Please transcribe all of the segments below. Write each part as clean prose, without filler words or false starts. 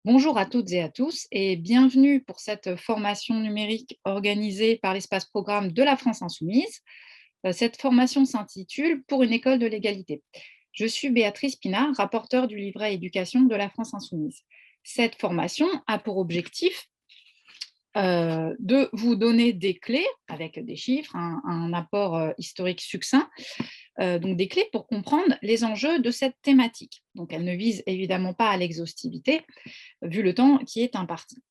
Bonjour à toutes et à tous et bienvenue pour cette formation numérique organisée par l'espace programme de la France Insoumise. Cette formation s'intitule Pour une école de l'égalité. Je suis Béatrice Pinard, rapporteure du livret éducation de la France Insoumise. Cette formation a pour objectif de vous donner des clés avec des chiffres, un apport historique succinct, donc des clés pour comprendre les enjeux de cette thématique. Donc elle ne vise évidemment pas à l'exhaustivité, vu le temps qui est imparti.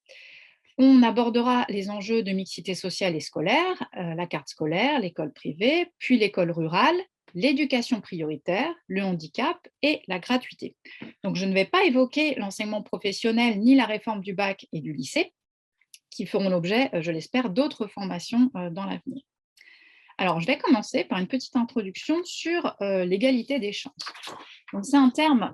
On abordera les enjeux de mixité sociale et scolaire, la carte scolaire, l'école privée, puis l'école rurale, l'éducation prioritaire, le handicap et la gratuité. Donc je ne vais pas évoquer l'enseignement professionnel ni la réforme du bac et du lycée, qui feront l'objet, je l'espère, d'autres formations dans l'avenir. Alors, je vais commencer par une petite introduction sur l'égalité des chances. Donc, c'est un terme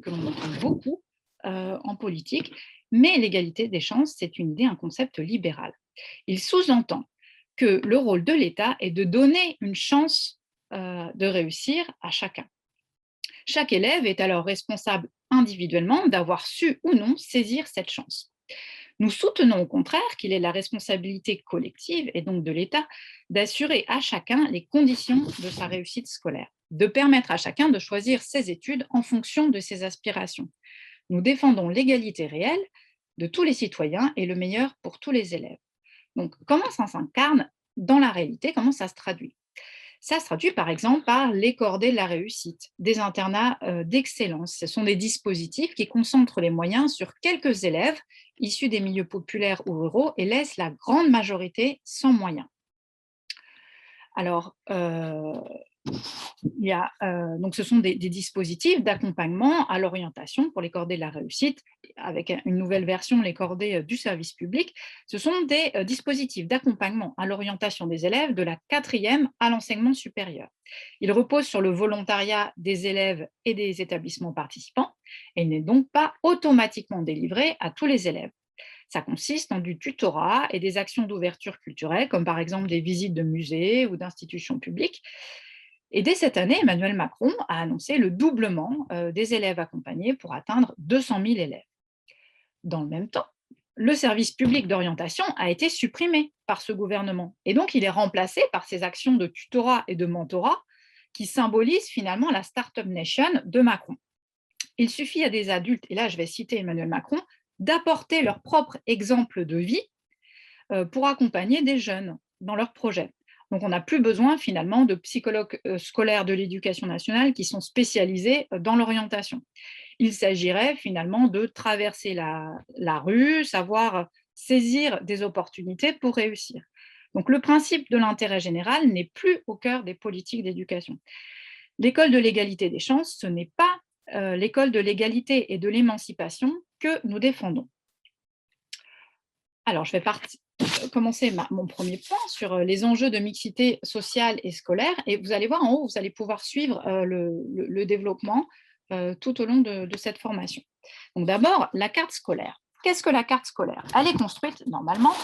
que l'on entend beaucoup en politique, mais l'égalité des chances, c'est une idée, un concept libéral. Il sous-entend que le rôle de l'État est de donner une chance de réussir à chacun. Chaque élève est alors responsable individuellement d'avoir su ou non saisir cette chance. Nous soutenons au contraire qu'il est la responsabilité collective, et donc de l'État, d'assurer à chacun les conditions de sa réussite scolaire, de permettre à chacun de choisir ses études en fonction de ses aspirations. Nous défendons l'égalité réelle de tous les citoyens et le meilleur pour tous les élèves. Donc, comment ça s'incarne dans la réalité? Comment ça se traduit? Ça se traduit par exemple par les cordées de la réussite, des internats d'excellence. Ce sont des dispositifs qui concentrent les moyens sur quelques élèves issus des milieux populaires ou ruraux et laissent la grande majorité sans moyens. Alors, donc ce sont des dispositifs d'accompagnement à l'orientation pour les cordées de la réussite, avec une nouvelle version, les cordées du service public. Ce sont des dispositifs d'accompagnement à l'orientation des élèves de la quatrième à l'enseignement supérieur. Ils reposent sur le volontariat des élèves et des établissements participants et n'est donc pas automatiquement délivré à tous les élèves. Ça consiste en du tutorat et des actions d'ouverture culturelle, comme par exemple des visites de musées ou d'institutions publiques. Et dès cette année, Emmanuel Macron a annoncé le doublement des élèves accompagnés pour atteindre 200 000 élèves. Dans le même temps, le service public d'orientation a été supprimé par ce gouvernement. Et donc, il est remplacé par ces actions de tutorat et de mentorat qui symbolisent finalement la Startup Nation de Macron. Il suffit à des adultes, et là je vais citer Emmanuel Macron, d'apporter leur propre exemple de vie pour accompagner des jeunes dans leurs projets. Donc, on n'a plus besoin finalement de psychologues scolaires de l'éducation nationale qui sont spécialisés dans l'orientation. Il s'agirait finalement de traverser la rue, savoir saisir des opportunités pour réussir. Donc, le principe de l'intérêt général n'est plus au cœur des politiques d'éducation. L'école de l'égalité des chances, ce n'est pas l'école de l'égalité et de l'émancipation que nous défendons. Alors, je vais commencer mon premier point sur les enjeux de mixité sociale et scolaire. Et vous allez voir en haut, vous allez pouvoir suivre le développement tout au long de cette formation. Donc d'abord, la carte scolaire. Qu'est-ce que la carte scolaire? Elle est construite normalement,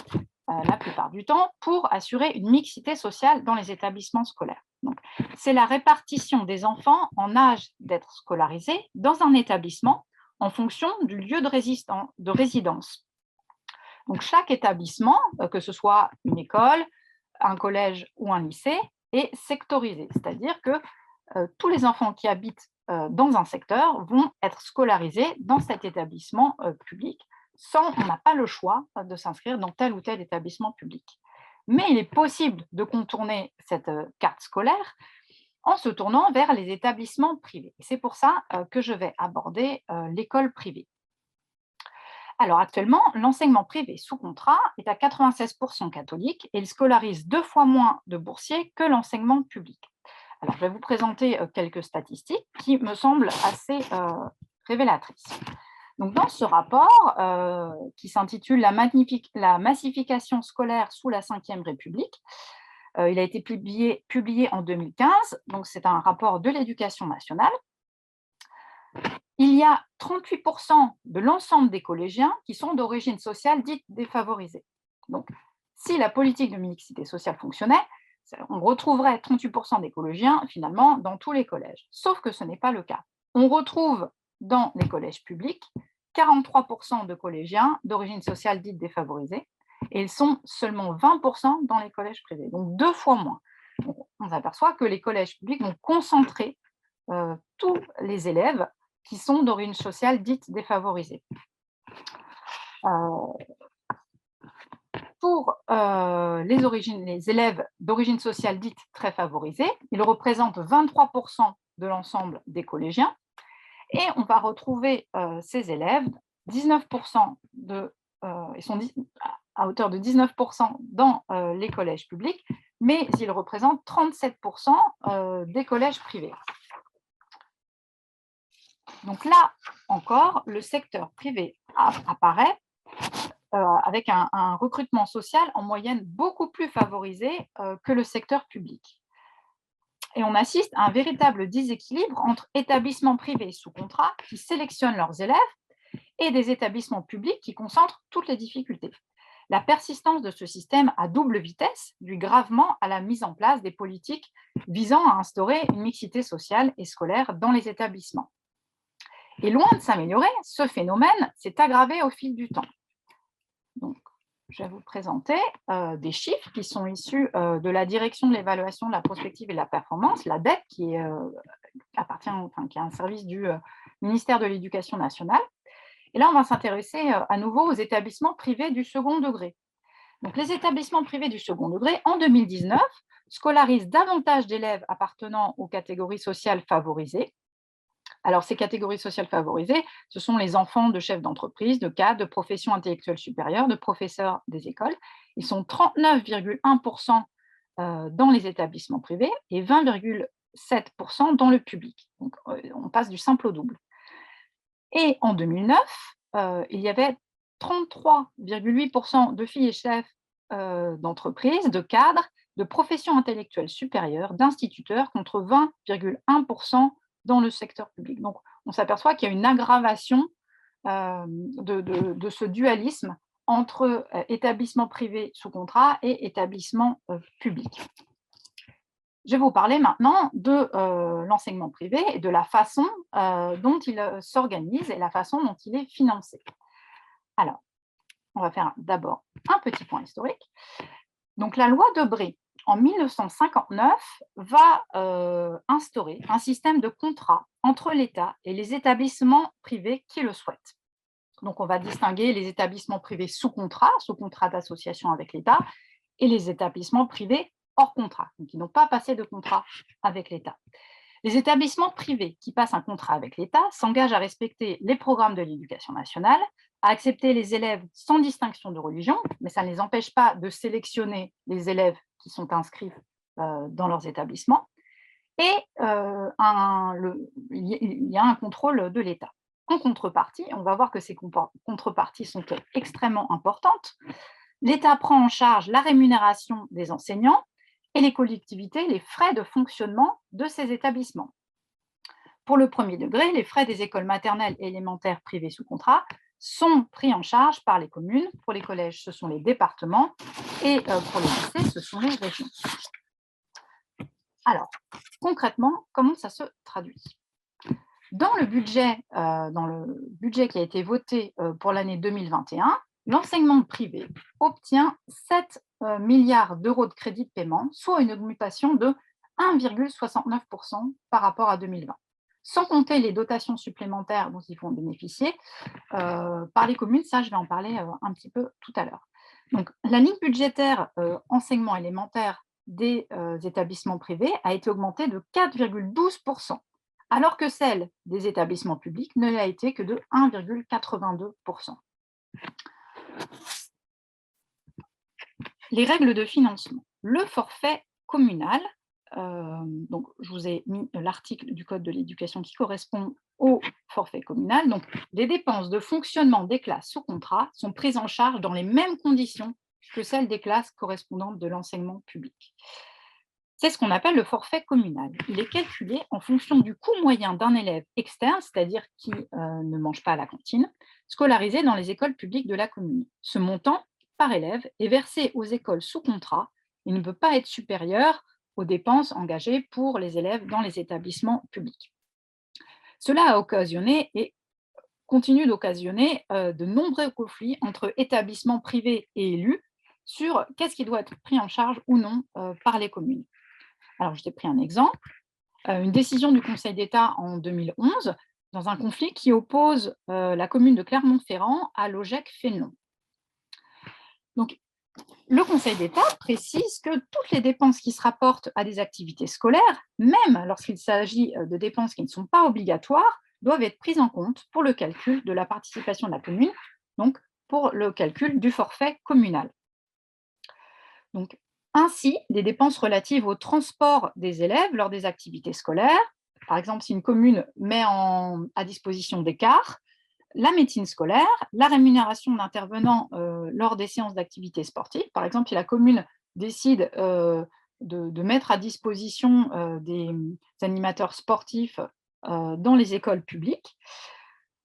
la plupart du temps, pour assurer une mixité sociale dans les établissements scolaires. Donc, c'est la répartition des enfants en âge d'être scolarisés dans un établissement en fonction du lieu de résidence. Donc, chaque établissement, que ce soit une école, un collège ou un lycée, est sectorisé, c'est-à-dire que tous les enfants qui habitent dans un secteur vont être scolarisés dans cet établissement public, on n'a pas le choix de s'inscrire dans tel ou tel établissement public. Mais il est possible de contourner cette carte scolaire en se tournant vers les établissements privés. C'est pour ça que je vais aborder l'école privée. Alors actuellement, l'enseignement privé sous contrat est à 96% catholique et il scolarise 2 fois moins de boursiers que l'enseignement public. Alors, je vais vous présenter quelques statistiques qui me semblent assez révélatrices. Donc, dans ce rapport qui s'intitule La massification scolaire sous la Ve République, il a été publié en 2015, donc c'est un rapport de l'Éducation nationale. Il y a 38% de l'ensemble des collégiens qui sont d'origine sociale dite défavorisée. Donc, si la politique de mixité sociale fonctionnait, on retrouverait 38% des collégiens finalement dans tous les collèges. Sauf que ce n'est pas le cas. On retrouve dans les collèges publics 43% de collégiens d'origine sociale dite défavorisée, et ils sont seulement 20% dans les collèges privés, donc 2 fois moins. Donc, on s'aperçoit que les collèges publics vont concentrer tous les élèves qui sont d'origine sociale dite défavorisée. Pour les élèves d'origine sociale dite très favorisée, ils représentent 23% de l'ensemble des collégiens, et on va retrouver ces élèves, 19% ils sont à hauteur de 19% dans les collèges publics, mais ils représentent 37% des collèges privés. Donc là encore, le secteur privé apparaît avec un recrutement social en moyenne beaucoup plus favorisé que le secteur public. Et on assiste à un véritable déséquilibre entre établissements privés sous contrat qui sélectionnent leurs élèves et des établissements publics qui concentrent toutes les difficultés. La persistance de ce système à double vitesse nuit gravement à la mise en place des politiques visant à instaurer une mixité sociale et scolaire dans les établissements. Et loin de s'améliorer, ce phénomène s'est aggravé au fil du temps. Donc, je vais vous présenter des chiffres qui sont issus de la Direction de l'évaluation de la prospective et de la performance, la DEP, qui est un service du ministère de l'Éducation nationale. Et là, on va s'intéresser à nouveau aux établissements privés du second degré. Donc, les établissements privés du second degré, en 2019, scolarisent davantage d'élèves appartenant aux catégories sociales favorisées. Alors, ces catégories sociales favorisées, ce sont les enfants de chefs d'entreprise, de cadres, de professions intellectuelles supérieures, de professeurs des écoles. Ils sont 39,1% dans les établissements privés et 20,7% dans le public. Donc, on passe du simple au double. Et en 2009, il y avait 33,8% de filles et chefs d'entreprise, de cadres, de professions intellectuelles supérieures, d'instituteurs, contre 20,1% dans le secteur public. Donc, on s'aperçoit qu'il y a une aggravation de ce dualisme entre établissements privés sous contrat et établissements publics. Je vais vous parler maintenant de l'enseignement privé et de la façon dont il s'organise et la façon dont il est financé. Alors, on va faire d'abord un petit point historique. Donc, la loi Debré, en 1959, va instaurer un système de contrat entre l'État et les établissements privés qui le souhaitent. Donc, on va distinguer les établissements privés sous contrat d'association avec l'État, et les établissements privés hors contrat, donc qui n'ont pas passé de contrat avec l'État. Les établissements privés qui passent un contrat avec l'État s'engagent à respecter les programmes de l'Éducation nationale, à accepter les élèves sans distinction de religion, mais ça ne les empêche pas de sélectionner les élèves qui sont inscrits dans leurs établissements, et il y a un contrôle de l'État. En contrepartie, on va voir que ces contreparties sont extrêmement importantes. L'État prend en charge la rémunération des enseignants et les collectivités les frais de fonctionnement de ces établissements. Pour le premier degré, les frais des écoles maternelles et élémentaires privées sous contrat sont pris en charge par les communes. Pour les collèges, ce sont les départements, et pour les lycées, ce sont les régions. Alors, concrètement, comment ça se traduit ? Dans le budget qui a été voté pour l'année 2021, l'enseignement privé obtient 7 milliards d'euros de crédits de paiement, soit une augmentation de 1,69% par rapport à 2020, sans compter les dotations supplémentaires dont ils vont bénéficier par les communes. Ça, je vais en parler un petit peu tout à l'heure. Donc, la ligne budgétaire enseignement élémentaire des établissements privés a été augmentée de 4,12%, alors que celle des établissements publics ne l'a été que de 1,82%. Les règles de financement. Le forfait communal, donc je vous ai mis l'article du Code de l'éducation qui correspond au forfait communal. Donc, les dépenses de fonctionnement des classes sous contrat sont prises en charge dans les mêmes conditions que celles des classes correspondantes de l'enseignement public. C'est ce qu'on appelle le forfait communal. Il est calculé en fonction du coût moyen d'un élève externe, c'est-à-dire qui ne mange pas à la cantine, scolarisé dans les écoles publiques de la commune. Ce montant par élève est versé aux écoles sous contrat et ne peut pas être supérieur aux dépenses engagées pour les élèves dans les établissements publics. Cela a occasionné continue d'occasionner de nombreux conflits entre établissements privés et élus sur qu'est-ce qui doit être pris en charge ou non par les communes. Alors, je t'ai pris un exemple. Une décision du Conseil d'État en 2011 dans un conflit qui oppose la commune de Clermont-Ferrand à Logec-Fénelon. Donc, le Conseil d'État précise que toutes les dépenses qui se rapportent à des activités scolaires, même lorsqu'il s'agit de dépenses qui ne sont pas obligatoires, doivent être prises en compte pour le calcul de la participation de la commune, donc pour le calcul du forfait communal. Donc, ainsi, des dépenses relatives au transport des élèves lors des activités scolaires, par exemple si une commune met à disposition des cars, la médecine scolaire, la rémunération d'intervenants lors des séances d'activités sportives. Par exemple, si la commune décide de mettre à disposition des animateurs sportifs dans les écoles publiques,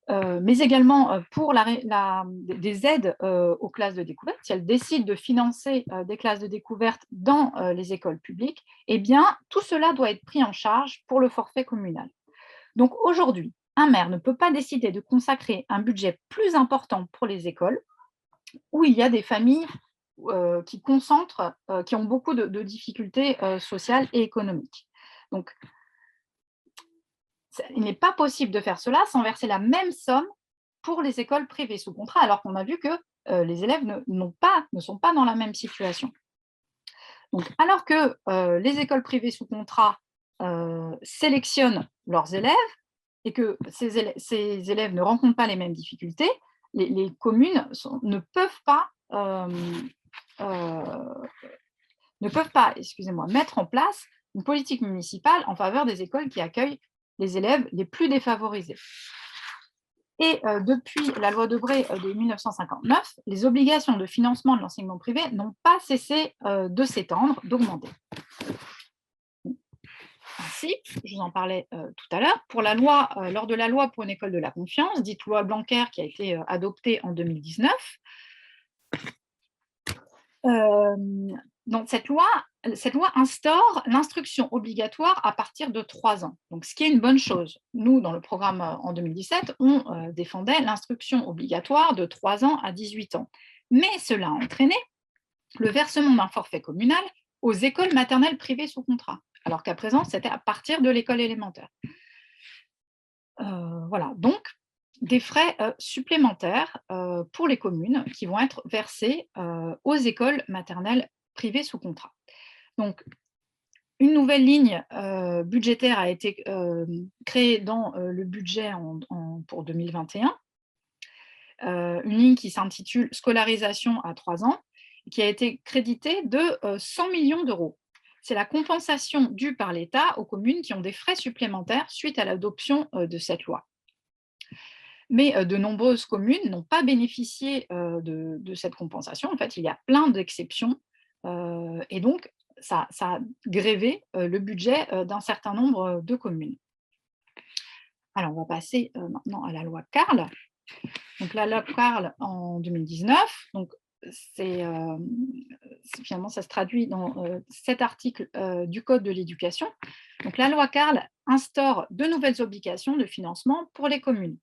mais également pour des aides aux classes de découverte. Si elle décide de financer des classes de découverte dans les écoles publiques, eh bien, tout cela doit être pris en charge pour le forfait communal. Donc aujourd'hui, un maire ne peut pas décider de consacrer un budget plus important pour les écoles où il y a des familles qui concentrent, qui ont beaucoup de difficultés sociales et économiques. Donc, il n'est pas possible de faire cela sans verser la même somme pour les écoles privées sous contrat, alors qu'on a vu que les élèves ne sont pas dans la même situation. Donc, alors que les écoles privées sous contrat sélectionnent leurs élèves et que ces élèves ne rencontrent pas les mêmes difficultés, les communes ne peuvent pas, mettre en place une politique municipale en faveur des écoles qui accueillent les élèves les plus défavorisés. Et depuis la loi Debré de 1959, les obligations de financement de l'enseignement privé n'ont pas cessé de s'étendre, d'augmenter. Ainsi, je vous en parlais tout à l'heure, lors de la loi pour une école de la confiance, dite loi Blanquer, qui a été adoptée en 2019, donc cette loi instaure l'instruction obligatoire à partir de 3 ans, donc ce qui est une bonne chose. Nous, dans le programme en 2017, on défendait l'instruction obligatoire de 3 ans à 18 ans. Mais cela a entraîné le versement d'un forfait communal aux écoles maternelles privées sous contrat, alors qu'à présent, c'était à partir de l'école élémentaire. Voilà, donc des frais supplémentaires pour les communes qui vont être versés aux écoles maternelles privées sous contrat. Donc, une nouvelle ligne budgétaire a été créée dans le budget pour 2021, une ligne qui s'intitule « Scolarisation à 3 ans », qui a été créditée de 100 millions d'euros. C'est la compensation due par l'État aux communes qui ont des frais supplémentaires suite à l'adoption de cette loi. Mais de nombreuses communes n'ont pas bénéficié de cette compensation. En fait, il y a plein d'exceptions et donc ça a grévé le budget d'un certain nombre de communes. Alors, on va passer maintenant à la loi Carle. Donc, la loi Carle en 2019, donc, finalement, ça se traduit dans 7 articles du Code de l'éducation. Donc, la loi Carle instaure de nouvelles obligations de financement pour les communes.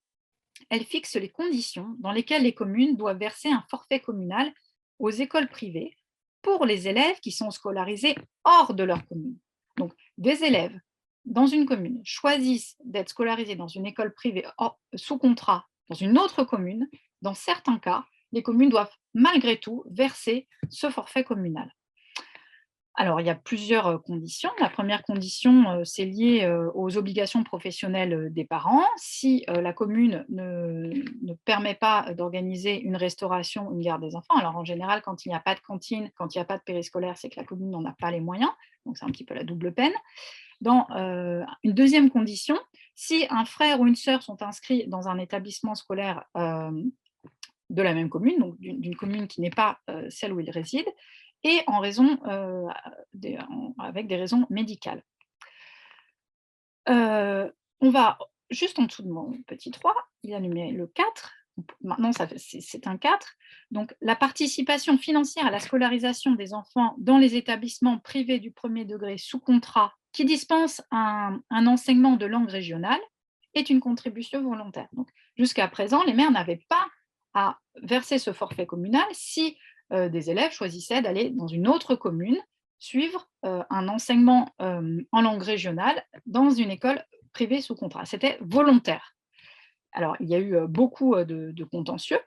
Elle fixe les conditions dans lesquelles les communes doivent verser un forfait communal aux écoles privées pour les élèves qui sont scolarisés hors de leur commune. Donc, des élèves dans une commune choisissent d'être scolarisés dans une école privée sous contrat dans une autre commune. Dans certains cas, les communes doivent malgré tout verser ce forfait communal. Alors, il y a plusieurs conditions. La première condition, c'est lié aux obligations professionnelles des parents. Si la commune ne permet pas d'organiser une restauration, une garde des enfants, alors en général, quand il n'y a pas de cantine, quand il n'y a pas de périscolaire, c'est que la commune n'en a pas les moyens, donc c'est un petit peu la double peine. Dans une deuxième condition, si un frère ou une sœur sont inscrits dans un établissement scolaire de la même commune, donc d'une commune qui n'est pas celle où ils résident, et avec des raisons médicales. On va juste en dessous de mon petit 3, il y a le 4. Maintenant, c'est un 4. Donc, la participation financière à la scolarisation des enfants dans les établissements privés du premier degré sous contrat qui dispensent un enseignement de langue régionale est une contribution volontaire. Donc, Jusqu'à présent, les maires n'avaient pas à verser ce forfait communal si des élèves choisissaient d'aller dans une autre commune suivre un enseignement en langue régionale dans une école privée sous contrat. C'était volontaire. Alors, il y a eu beaucoup de contentieux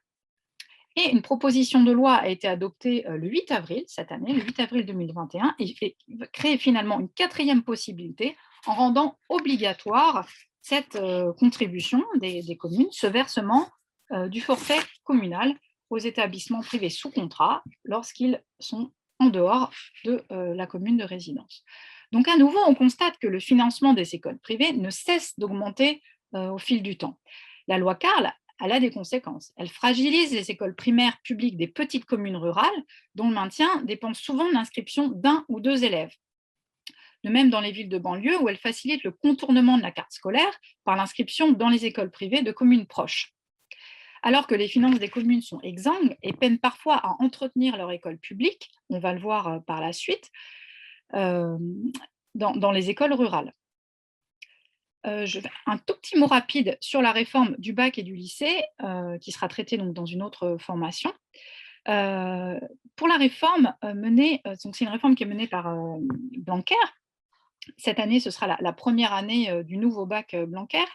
et une proposition de loi a été adoptée le 8 avril cette année, le 8 avril 2021, et crée finalement une quatrième possibilité en rendant obligatoire cette contribution des communes, ce versement du forfait communal aux établissements privés sous contrat lorsqu'ils sont en dehors de la commune de résidence. Donc à nouveau, on constate que le financement des écoles privées ne cesse d'augmenter au fil du temps. La loi Carle, elle a des conséquences. Elle fragilise les écoles primaires publiques des petites communes rurales, dont le maintien dépend souvent de l'inscription d'un ou deux élèves. De même dans les villes de banlieue, où elle facilite le contournement de la carte scolaire par l'inscription dans les écoles privées de communes proches. Alors que les finances des communes sont exsangues et peinent parfois à entretenir leur école publique, on va le voir par la suite, dans les écoles rurales. Un tout petit mot rapide sur la réforme du bac et du lycée, qui sera traitée donc dans une autre formation. Pour la réforme donc c'est une réforme qui est menée par Blanquer. Cette année, ce sera la première année du nouveau bac Blanquer.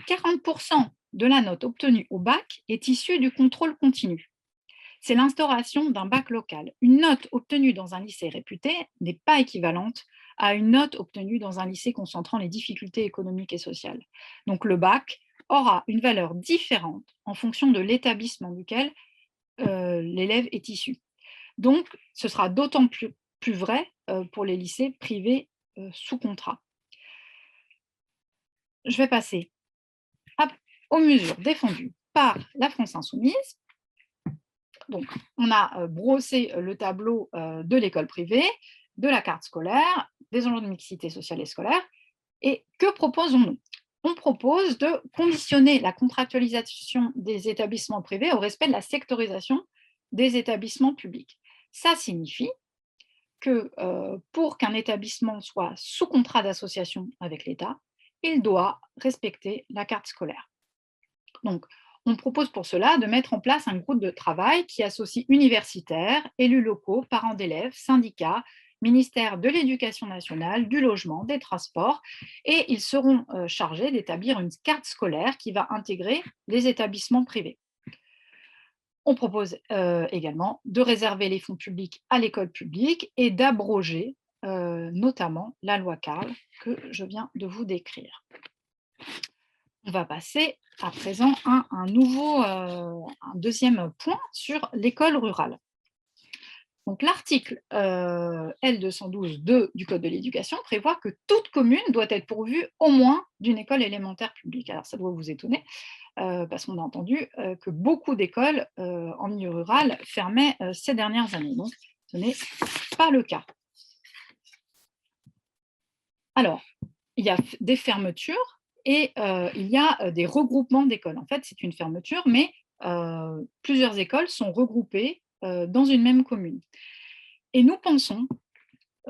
40% de la note obtenue au bac est issue du contrôle continu. C'est l'instauration d'un bac local. Une note obtenue dans un lycée réputé n'est pas équivalente à une note obtenue dans un lycée concentrant les difficultés économiques et sociales. Donc le bac aura une valeur différente en fonction de l'établissement duquel l'élève est issu. Donc ce sera d'autant plus vrai pour les lycées privés sous contrat. Je vais passer aux mesures défendues par la France insoumise. Donc, on a brossé le tableau de l'école privée, de la carte scolaire, des enjeux de mixité sociale et scolaire. Et que proposons-nous? On propose de conditionner la contractualisation des établissements privés au respect de la sectorisation des établissements publics. Ça signifie que pour qu'un établissement soit sous contrat d'association avec l'État, il doit respecter la carte scolaire. Donc, on propose pour cela de mettre en place un groupe de travail qui associe universitaires, élus locaux, parents d'élèves, syndicats, ministère de l'Éducation nationale, du logement, des transports, et ils seront chargés d'établir une carte scolaire qui va intégrer les établissements privés. On propose également de réserver les fonds publics à l'école publique et d'abroger notamment la loi Carle que je viens de vous décrire. On va passer à présent à un deuxième point sur l'école rurale. Donc, l'article L212-2 du Code de l'éducation prévoit que toute commune doit être pourvue au moins d'une école élémentaire publique. Alors, ça doit vous étonner, parce qu'on a entendu que beaucoup d'écoles en milieu rural fermaient ces dernières années. Donc, ce n'est pas le cas. Alors, il y a des fermetures et il y a des regroupements d'écoles. En fait, c'est une fermeture, mais plusieurs écoles sont regroupées dans une même commune. Et nous pensons,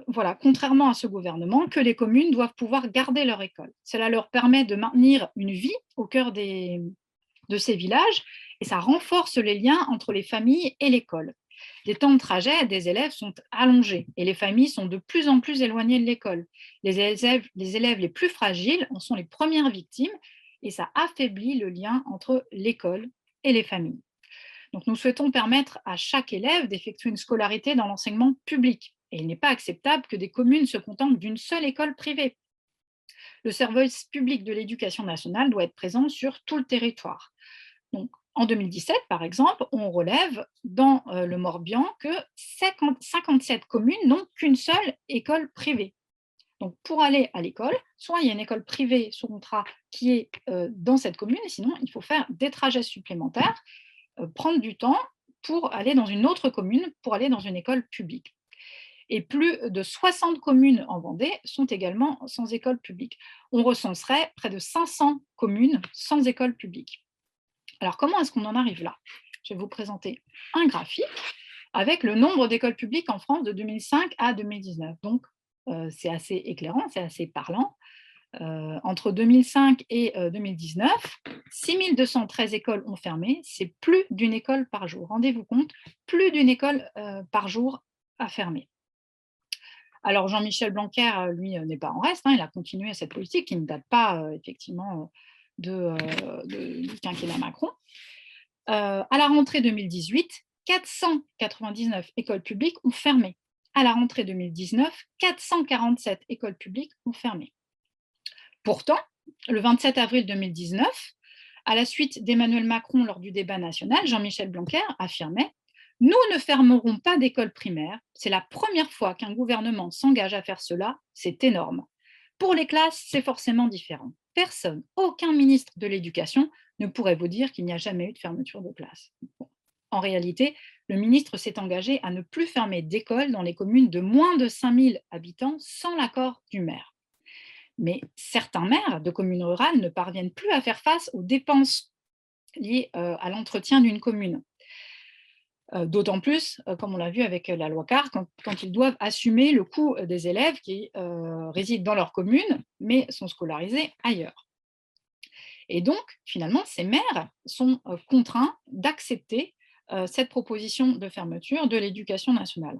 voilà, contrairement à ce gouvernement, que les communes doivent pouvoir garder leur école. Cela leur permet de maintenir une vie au cœur de ces villages et ça renforce les liens entre les familles et l'école. Les temps de trajet des élèves sont allongés et les familles sont de plus en plus éloignées de l'école. Les élèves les plus fragiles en sont les premières victimes et ça affaiblit le lien entre l'école et les familles. Donc, nous souhaitons permettre à chaque élève d'effectuer une scolarité dans l'enseignement public. Et il n'est pas acceptable que des communes se contentent d'une seule école privée. Le service public de l'éducation nationale doit être présent sur tout le territoire. Donc, en 2017, par exemple, on relève dans le Morbihan que 57 communes n'ont qu'une seule école privée. Donc, pour aller à l'école, soit il y a une école privée sous contrat qui est dans cette commune, et sinon, il faut faire des trajets supplémentaires, prendre du temps pour aller dans une autre commune, pour aller dans une école publique. Et plus de 60 communes en Vendée sont également sans école publique. On recenserait près de 500 communes sans école publique. Alors, comment est-ce qu'on en arrive là? Je vais vous présenter un graphique avec le nombre d'écoles publiques en France de 2005 à 2019. Donc, c'est assez éclairant, c'est assez parlant. Entre 2005 et 2019, 6213 écoles ont fermé, c'est plus d'une école par jour. Rendez-vous compte, plus d'une école par jour a fermé. Alors Jean-Michel Blanquer, lui, n'est pas en reste, hein, il a continué cette politique qui ne date pas effectivement du quinquennat Macron. À la rentrée 2018, 499 écoles publiques ont fermé. À la rentrée 2019, 447 écoles publiques ont fermé. Pourtant, le 27 avril 2019, à la suite d'Emmanuel Macron lors du débat national, Jean-Michel Blanquer affirmait: nous ne fermerons pas d'écoles primaires. C'est la première fois qu'un gouvernement s'engage à faire cela. C'est énorme. Pour les classes, c'est forcément différent. Personne, aucun ministre de l'Éducation ne pourrait vous dire qu'il n'y a jamais eu de fermeture de classe. Bon. En réalité, le ministre s'est engagé à ne plus fermer d'écoles dans les communes de moins de 5000 habitants sans l'accord du maire. Mais certains maires de communes rurales ne parviennent plus à faire face aux dépenses liées à l'entretien d'une commune. D'autant plus, comme on l'a vu avec la loi CAR, quand ils doivent assumer le coût des élèves qui résident dans leur commune, mais sont scolarisés ailleurs. Et donc, finalement, ces maires sont contraints d'accepter cette proposition de fermeture de l'éducation nationale.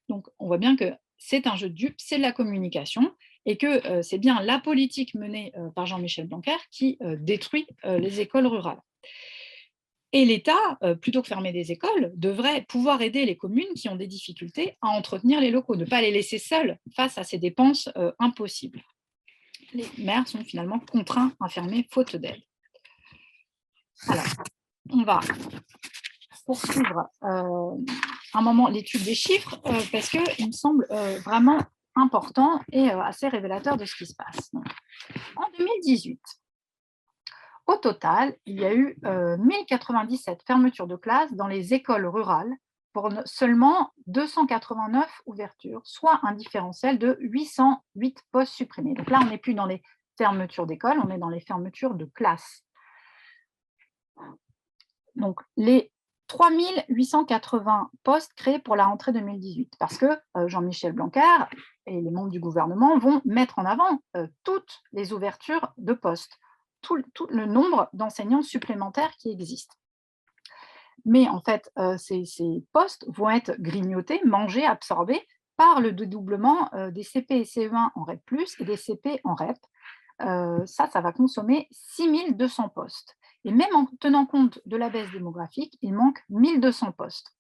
Donc, on voit bien que c'est un jeu de dupes, c'est de la communication, et que c'est bien la politique menée par Jean-Michel Blanquer qui détruit les écoles rurales. Et l'État, plutôt que fermer des écoles, devrait pouvoir aider les communes qui ont des difficultés à entretenir les locaux, ne pas les laisser seules face à ces dépenses impossibles. Les maires sont finalement contraints à fermer faute d'aide. Alors, on va poursuivre un moment l'étude des chiffres parce qu'il me semble vraiment important et assez révélateur de ce qui se passe. Donc, en 2018, au total, il y a eu 1097 fermetures de classes dans les écoles rurales pour seulement 289 ouvertures, soit un différentiel de 808 postes supprimés. Donc là, on n'est plus dans les fermetures d'écoles, on est dans les fermetures de classes. Donc les 3880 postes créés pour la rentrée 2018, parce que Jean-Michel Blanquer et les membres du gouvernement vont mettre en avant toutes les ouvertures de postes, tout le nombre d'enseignants supplémentaires qui existent. Mais en fait, ces postes vont être grignotés, mangés, absorbés par le dédoublement des CP et CE1 en REP+, et des CP en REP. Ça va consommer 6200 postes. Et même en tenant compte de la baisse démographique, il manque 1200 postes.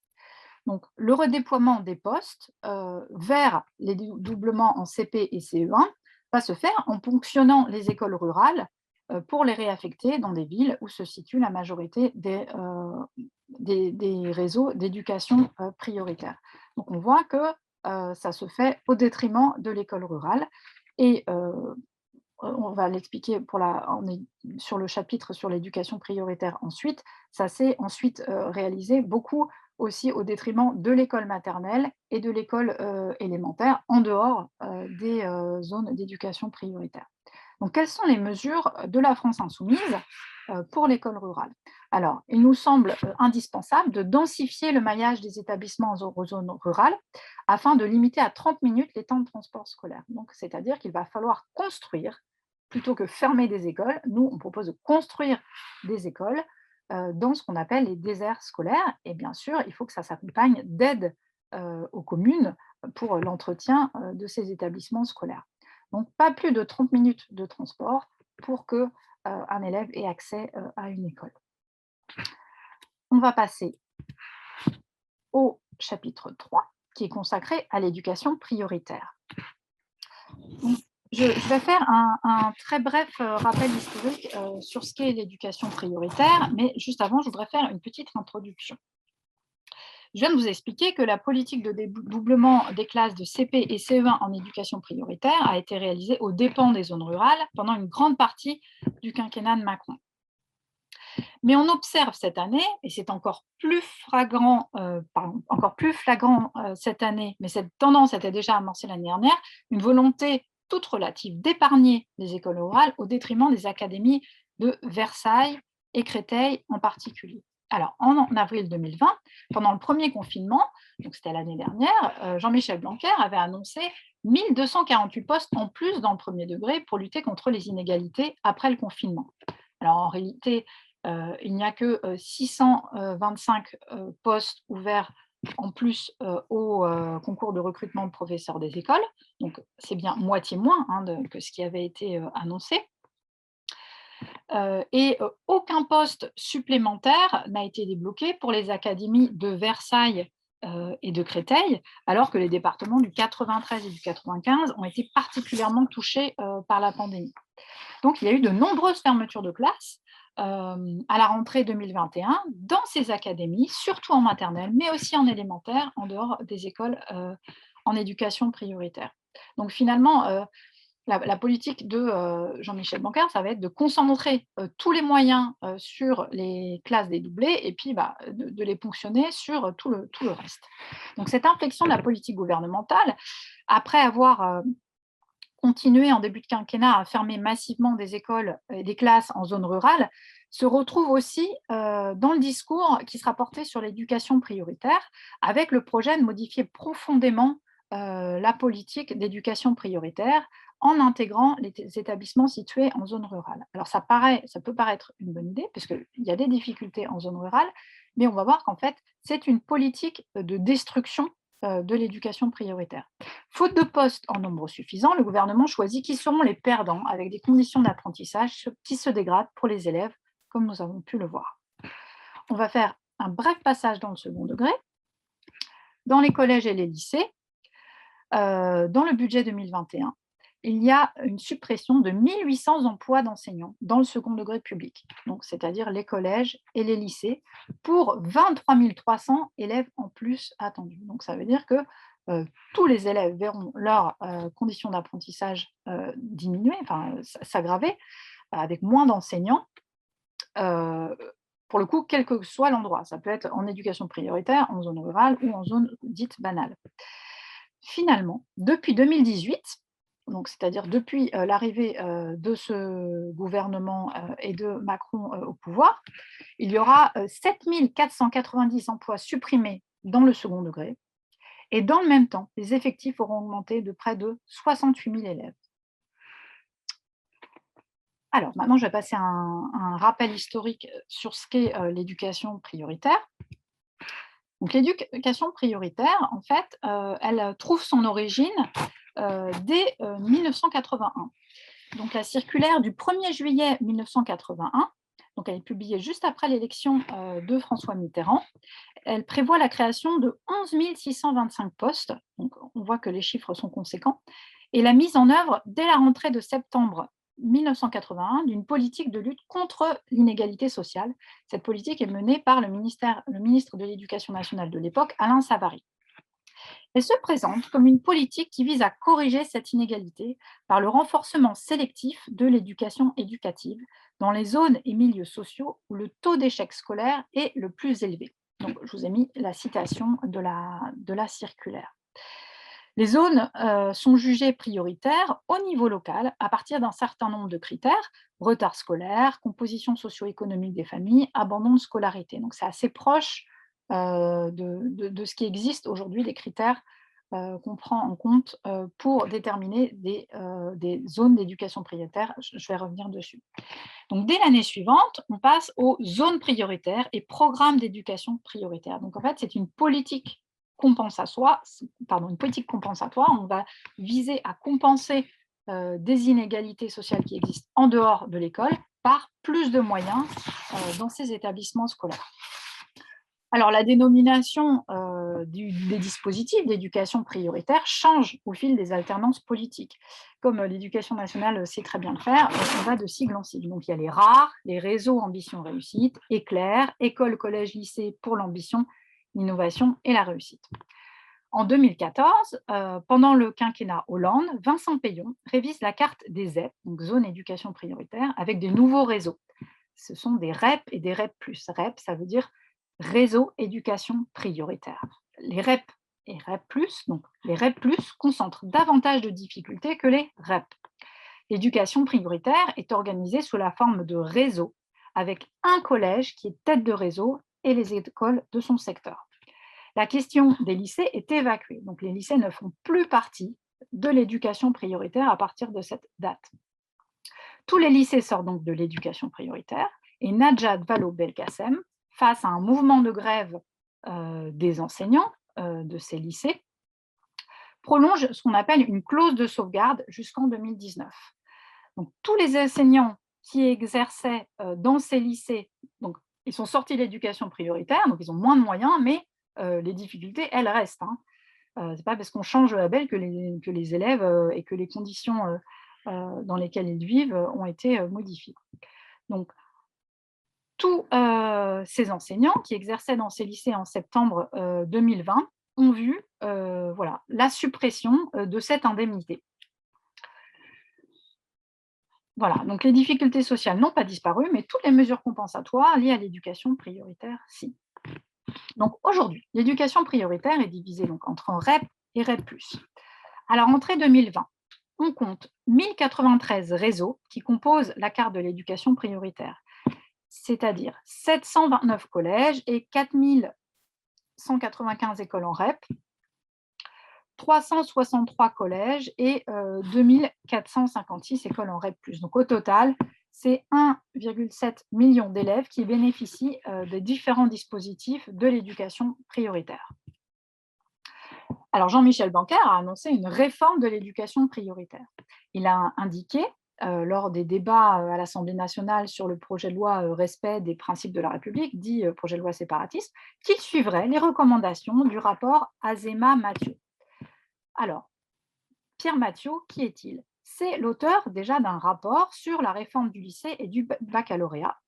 Donc, le redéploiement des postes vers les doublements en CP et CE1 va se faire en ponctionnant les écoles rurales pour les réaffecter dans des villes où se situe la majorité des réseaux d'éducation prioritaire. Donc, on voit que ça se fait au détriment de l'école rurale. Et on va l'expliquer on est sur le chapitre sur l'éducation prioritaire ensuite. Ça s'est ensuite réalisé beaucoup aussi au détriment de l'école maternelle et de l'école élémentaire en dehors des zones d'éducation prioritaire. Donc, quelles sont les mesures de la France insoumise pour l'école rurale? Alors, il nous semble indispensable de densifier le maillage des établissements en zone rurale afin de limiter à 30 minutes les temps de transport scolaire. Donc, c'est-à-dire qu'il va falloir construire, plutôt que fermer des écoles. Nous, on propose de construire des écoles dans ce qu'on appelle les déserts scolaires. Et bien sûr, il faut que ça s'accompagne d'aide aux communes pour l'entretien de ces établissements scolaires. Donc, pas plus de 30 minutes de transport pour qu'un élève ait accès à une école. On va passer au chapitre 3, qui est consacré à l'éducation prioritaire. Donc, je vais faire un très bref rappel historique sur ce qu'est l'éducation prioritaire, mais juste avant, je voudrais faire une petite introduction. Je viens de vous expliquer que la politique de dédoublement des classes de CP et CE1 en éducation prioritaire a été réalisée aux dépens des zones rurales pendant une grande partie du quinquennat de Macron. Mais on observe cette année, et c'est encore plus flagrant cette année, mais cette tendance était déjà amorcée l'année dernière, une volonté toute relative d'épargner les écoles rurales au détriment des académies de Versailles et Créteil en particulier. Alors, en avril 2020, pendant le premier confinement, donc c'était l'année dernière, Jean-Michel Blanquer avait annoncé 1248 postes en plus dans le premier degré pour lutter contre les inégalités après le confinement. Alors en réalité, il n'y a que 625 postes ouverts en plus au concours de recrutement de professeurs des écoles. Donc c'est bien moitié moins que ce qui avait été annoncé. Et aucun poste supplémentaire n'a été débloqué pour les académies de Versailles et de Créteil, alors que les départements du 93 et du 95 ont été particulièrement touchés par la pandémie. Donc, il y a eu de nombreuses fermetures de classes à la rentrée 2021 dans ces académies, surtout en maternelle, mais aussi en élémentaire, en dehors des écoles en éducation prioritaire. Donc, finalement, la politique de Jean-Michel Blanquer, ça va être de concentrer tous les moyens sur les classes dédoublées et puis de les ponctionner sur tout le reste. Donc, cette inflexion de la politique gouvernementale, après avoir continué en début de quinquennat à fermer massivement des écoles et des classes en zone rurale, se retrouve aussi dans le discours qui sera porté sur l'éducation prioritaire, avec le projet de modifier profondément la politique d'éducation prioritaire en intégrant les établissements situés en zone rurale. Alors ça peut paraître une bonne idée, puisqu'il y a des difficultés en zone rurale, mais on va voir qu'en fait, c'est une politique de destruction de l'éducation prioritaire. Faute de postes en nombre suffisant, le gouvernement choisit qui seront les perdants, avec des conditions d'apprentissage qui se dégradent pour les élèves, comme nous avons pu le voir. On va faire un bref passage dans le second degré. Dans les collèges et les lycées, dans le budget 2021, il y a une suppression de 1800 emplois d'enseignants dans le second degré public, donc c'est-à-dire les collèges et les lycées, pour 23 300 élèves en plus attendus. Donc ça veut dire que tous les élèves verront leurs conditions d'apprentissage diminuer, enfin s'aggraver, avec moins d'enseignants, pour le coup, quel que soit l'endroit. Ça peut être en éducation prioritaire, en zone rurale ou en zone dite banale. Finalement, depuis 2018, donc c'est-à-dire depuis l'arrivée de ce gouvernement et de Macron au pouvoir, il y aura 7 490 emplois supprimés dans le second degré. Et dans le même temps, les effectifs auront augmenté de près de 68 000 élèves. Alors maintenant, je vais passer un rappel historique sur ce qu'est l'éducation prioritaire. Donc l'éducation prioritaire, en fait, elle trouve son origine dès 1981. Donc la circulaire du 1er juillet 1981, donc elle est publiée juste après l'élection de François Mitterrand, elle prévoit la création de 11 625 postes, donc on voit que les chiffres sont conséquents, et la mise en œuvre dès la rentrée de septembre 1981 d'une politique de lutte contre l'inégalité sociale. Cette politique est menée par le ministre de l'Éducation nationale de l'époque, Alain Savary. Elle se présente comme une politique qui vise à corriger cette inégalité par le renforcement sélectif de l'éducation éducative dans les zones et milieux sociaux où le taux d'échec scolaire est le plus élevé. Donc, je vous ai mis la citation de la circulaire. Les zones sont jugées prioritaires au niveau local à partir d'un certain nombre de critères: retard scolaire, composition socio-économique des familles, abandon de scolarité. Donc c'est assez proche de ce qui existe aujourd'hui, des critères qu'on prend en compte pour déterminer des zones d'éducation prioritaire. Je vais revenir dessus. Donc dès l'année suivante, on passe aux zones prioritaires et programmes d'éducation prioritaire. Donc en fait, c'est une politique compensatoire. On va viser à compenser des inégalités sociales qui existent en dehors de l'école par plus de moyens dans ces établissements scolaires. Alors, la dénomination des dispositifs d'éducation prioritaire change au fil des alternances politiques. Comme l'éducation nationale sait très bien le faire, on va de sigle en sigle. Donc, il y a les RAR, les réseaux ambition réussite, Éclair, école, collège, lycée pour l'ambition, l'innovation et la réussite. En 2014, pendant le quinquennat Hollande, Vincent Peillon révise la carte des ZEP, donc zone éducation prioritaire, avec des nouveaux réseaux. Ce sont des REP et des REP+. REP, ça veut dire réseau éducation prioritaire. Les REP et REP+, donc les REP+, concentrent davantage de difficultés que les REP. L'éducation prioritaire est organisée sous la forme de réseaux, avec un collège qui est tête de réseau et les écoles de son secteur. La question des lycées est évacuée, donc les lycées ne font plus partie de l'éducation prioritaire à partir de cette date. Tous les lycées sortent donc de l'éducation prioritaire et Najat Vallaud-Belkacem, face à un mouvement de grève des enseignants de ces lycées, prolonge ce qu'on appelle une clause de sauvegarde jusqu'en 2019. Donc, tous les enseignants qui exerçaient dans ces lycées, donc, ils sont sortis de l'éducation prioritaire, donc ils ont moins de moyens, mais les difficultés, elles restent. Ce n'est pas parce qu'on change le label que les élèves et que les conditions dans lesquelles ils vivent ont été modifiées. Donc, tous ces enseignants qui exerçaient dans ces lycées en septembre 2020 ont vu voilà, la suppression de cette indemnité. Voilà, donc les difficultés sociales n'ont pas disparu, mais toutes les mesures compensatoires liées à l'éducation prioritaire, si. Donc aujourd'hui, l'éducation prioritaire est divisée donc entre REP et REP+. À la rentrée 2020, on compte 1093 réseaux qui composent la carte de l'éducation prioritaire, c'est-à-dire 729 collèges et 4195 écoles en REP, 363 collèges et 2456 écoles en REP+. Donc au total, c'est 1,7 million d'élèves qui bénéficient des différents dispositifs de l'éducation prioritaire. Alors Jean-Michel Blanquer a annoncé une réforme de l'éducation prioritaire. Il a indiqué lors des débats à l'Assemblée nationale sur le projet de loi respect des principes de la République, dit projet de loi séparatiste, qu'il suivrait les recommandations du rapport Azéma-Mathieu. Alors, Pierre Mathieu, qui est-il? C'est l'auteur déjà d'un rapport sur la réforme du lycée et du baccalauréat.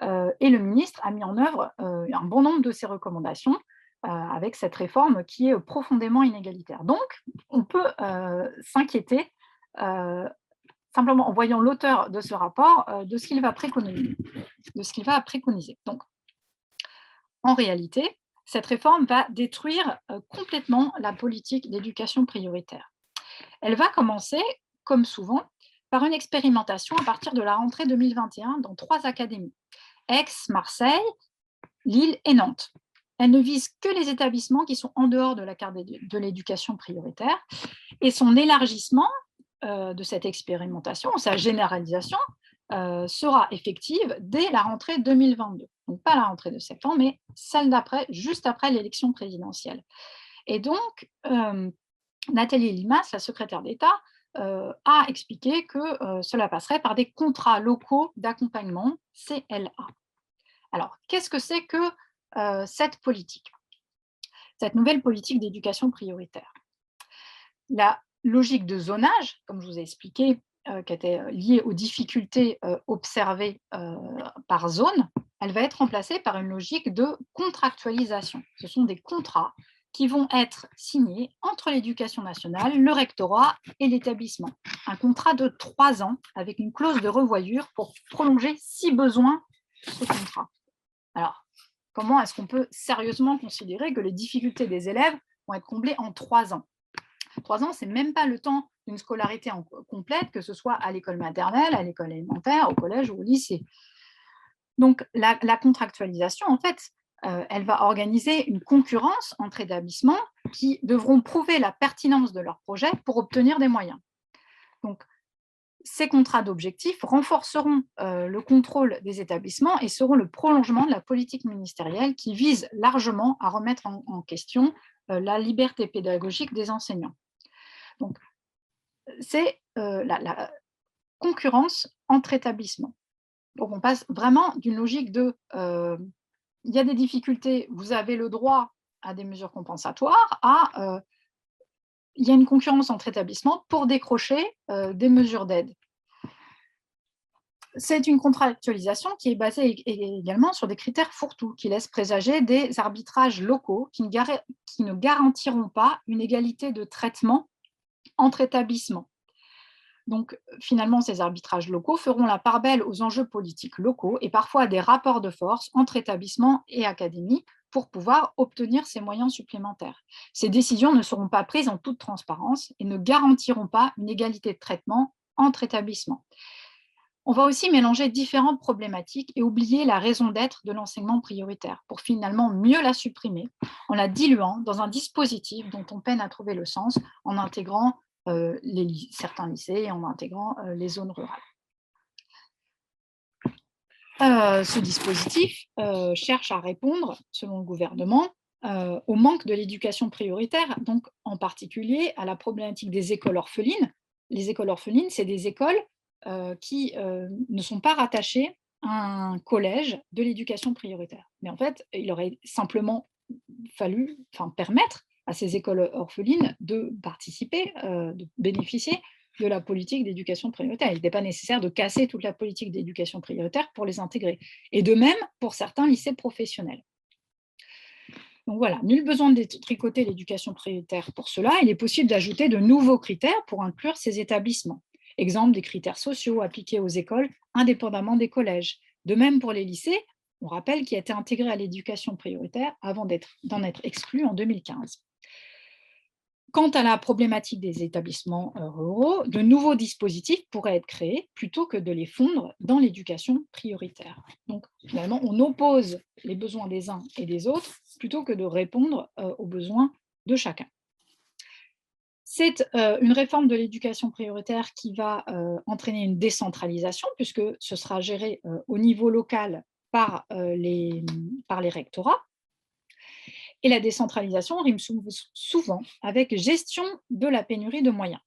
Et le ministre a mis en œuvre un bon nombre de ses recommandations avec cette réforme qui est profondément inégalitaire. Donc, on peut s'inquiéter simplement en voyant l'auteur de ce rapport de ce qu'il va préconiser. Donc, en réalité, cette réforme va détruire complètement la politique d'éducation prioritaire. Elle va commencer, comme souvent, par une expérimentation à partir de la rentrée 2021 dans 3 académies, Aix, Marseille, Lille et Nantes. Elle ne vise que les établissements qui sont en dehors de la carte de l'éducation prioritaire et son élargissement de cette expérimentation, sa généralisation, sera effective dès la rentrée 2022. Donc pas la rentrée de septembre, mais celle d'après, juste après l'élection présidentielle. Et donc, Nathalie Elimas, la secrétaire d'État, a expliqué que cela passerait par des contrats locaux d'accompagnement, CLA. Alors, qu'est-ce que c'est que cette politique, cette nouvelle politique d'éducation prioritaire? La logique de zonage, comme je vous ai expliqué, qui était liée aux difficultés observées par zone, elle va être remplacée par une logique de contractualisation. Ce sont des contrats qui vont être signés entre l'éducation nationale, le rectorat et l'établissement. Un contrat de 3 ans avec une clause de revoyure pour prolonger, si besoin, ce contrat. Alors, comment est-ce qu'on peut sérieusement considérer que les difficultés des élèves vont être comblées en 3 ans? 3 ans, ce n'est même pas le temps d'une scolarité complète, que ce soit à l'école maternelle, à l'école élémentaire, au collège ou au lycée. Donc, la contractualisation, en fait, elle va organiser une concurrence entre établissements qui devront prouver la pertinence de leur projet pour obtenir des moyens. Donc, ces contrats d'objectifs renforceront le contrôle des établissements et seront le prolongement de la politique ministérielle qui vise largement à remettre en question la liberté pédagogique des enseignants. Donc, c'est la concurrence entre établissements. Donc, on passe vraiment d'une logique de il y a des difficultés, vous avez le droit à des mesures compensatoires, à il y a une concurrence entre établissements pour décrocher des mesures d'aide. C'est une contractualisation qui est basée également sur des critères fourre-tout, qui laissent présager des arbitrages locaux qui ne garantiront pas une égalité de traitement entre établissements. Donc, finalement, ces arbitrages locaux feront la part belle aux enjeux politiques locaux et parfois à des rapports de force entre établissements et académies pour pouvoir obtenir ces moyens supplémentaires. Ces décisions ne seront pas prises en toute transparence et ne garantiront pas une égalité de traitement entre établissements. On va aussi mélanger différentes problématiques et oublier la raison d'être de l'enseignement prioritaire pour finalement mieux la supprimer en la diluant dans un dispositif dont on peine à trouver le sens en intégrant certains lycées et en intégrant les zones rurales. Ce dispositif cherche à répondre, selon le gouvernement, au manque de l'éducation prioritaire, donc en particulier à la problématique des écoles orphelines. Les écoles orphelines, c'est des écoles qui ne sont pas rattachées à un collège de l'éducation prioritaire. Mais en fait, il aurait simplement fallu permettre à ces écoles orphelines de participer, de bénéficier de la politique d'éducation prioritaire. Il n'était pas nécessaire de casser toute la politique d'éducation prioritaire pour les intégrer. Et de même pour certains lycées professionnels. Donc voilà, nul besoin de tricoter l'éducation prioritaire pour cela. Il est possible d'ajouter de nouveaux critères pour inclure ces établissements. Exemple des critères sociaux appliqués aux écoles indépendamment des collèges. De même pour les lycées, on rappelle qu'il a été intégré à l'éducation prioritaire avant d'en être exclu en 2015. Quant à la problématique des établissements ruraux, de nouveaux dispositifs pourraient être créés plutôt que de les fondre dans l'éducation prioritaire. Donc finalement, on oppose les besoins des uns et des autres plutôt que de répondre aux besoins de chacun. C'est une réforme de l'éducation prioritaire qui va entraîner une décentralisation puisque ce sera géré au niveau local par les rectorats. Et la décentralisation rime souvent avec gestion de la pénurie de moyens.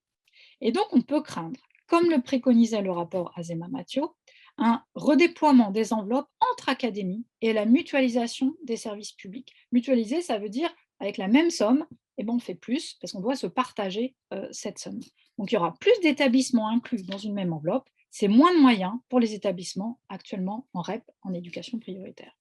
Et donc, on peut craindre, comme le préconisait le rapport Azéma-Mathiot, un redéploiement des enveloppes entre académies et la mutualisation des services publics. Mutualiser, ça veut dire, avec la même somme, on fait plus, parce qu'on doit se partager cette somme. Donc, il y aura plus d'établissements inclus dans une même enveloppe, c'est moins de moyens pour les établissements actuellement en REP, en éducation prioritaire.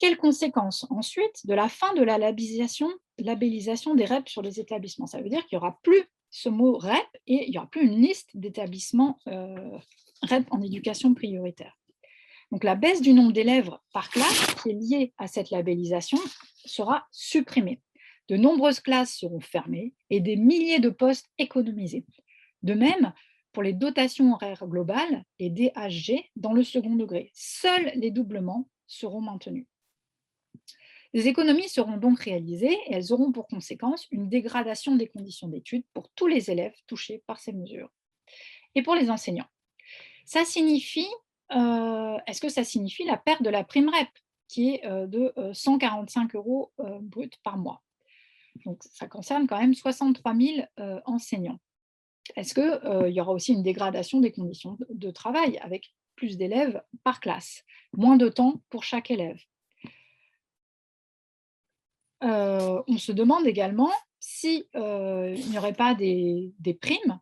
Quelles conséquences ensuite de la fin de la labellisation des REP sur les établissements? Ça veut dire qu'il n'y aura plus ce mot REP et il n'y aura plus une liste d'établissements REP en éducation prioritaire. Donc la baisse du nombre d'élèves par classe qui est liée à cette labellisation sera supprimée. De nombreuses classes seront fermées et des milliers de postes économisés. De même, pour les dotations horaires globales, les DHG, dans le second degré, seuls les doublements seront maintenus. Les économies seront donc réalisées et elles auront pour conséquence une dégradation des conditions d'études pour tous les élèves touchés par ces mesures. Et pour les enseignants, ça signifie, est-ce que ça signifie la perte de la prime REP qui est de 145 € brut par mois? Donc ça concerne quand même 63 000 enseignants. Est-ce qu'il y aura aussi une dégradation des conditions de travail avec plus d'élèves par classe, moins de temps pour chaque élève? On se demande également si il n'y aurait pas des primes